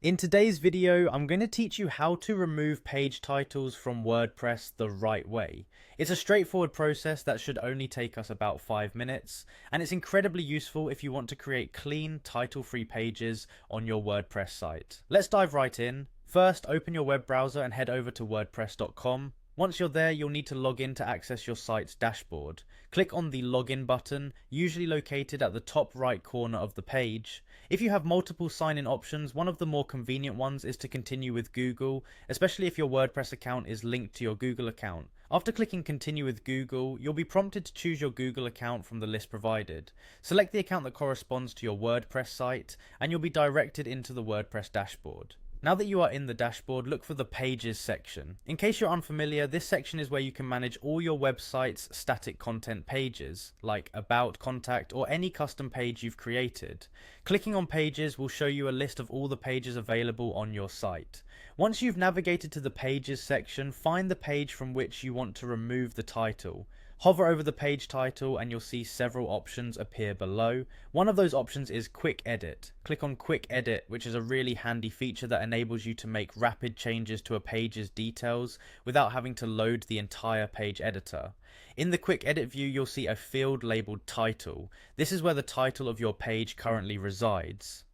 In today's video, I'm going to teach you how to remove page titles from WordPress the right way. It's a straightforward process that should only take us about 5 minutes, and it's incredibly useful if you want to create clean, title-free pages on your WordPress site. Let's dive right in. First, open your web browser and head over to wordpress.com. Once you're there, you'll need to log in to access your site's dashboard. Click on the login button, usually located at the top right corner of the page. If you have multiple sign-in options, one of the more convenient ones is to continue with Google, especially if your WordPress account is linked to your Google account. After clicking continue with Google, you'll be prompted to choose your Google account from the list provided. Select the account that corresponds to your WordPress site, and you'll be directed into the WordPress dashboard. Now that you are in the dashboard, look for the Pages section. In case you're unfamiliar, this section is where you can manage all your website's static content pages, like About, Contact, or any custom page you've created. Clicking on Pages will show you a list of all the pages available on your site. Once you've navigated to the Pages section, find the page from which you want to remove the title. Hover over the page title and you'll see several options appear below. One of those options is Quick Edit. Click on Quick Edit, which is a really handy feature that enables you to make rapid changes to a page's details without having to load the entire page editor. In the Quick Edit view, you'll see a field labeled Title. This is where the title of your page currently resides.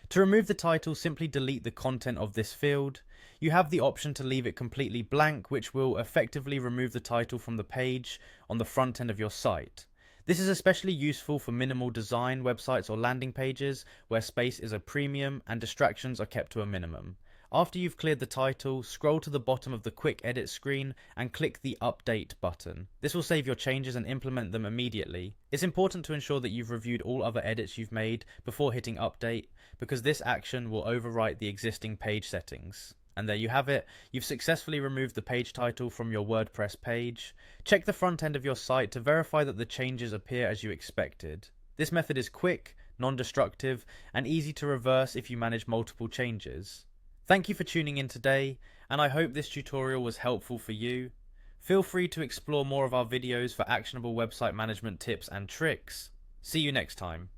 To remove the title, simply delete the content of this field. You have the option to leave it completely blank, which will effectively remove the title from the page on the front end of your site. This is especially useful for minimal design websites or landing pages where space is a premium and distractions are kept to a minimum. After you've cleared the title, scroll to the bottom of the Quick Edit screen and click the Update button. This will save your changes and implement them immediately. It's important to ensure that you've reviewed all other edits you've made before hitting Update, because this action will overwrite the existing page settings. And there you have it, you've successfully removed the page title from your WordPress page. Check the front end of your site to verify that the changes appear as you expected. This method is quick, non-destructive, and easy to reverse if you manage multiple changes. Thank you for tuning in today, and I hope this tutorial was helpful for you. Feel free to explore more of our videos for actionable website management tips and tricks. See you next time.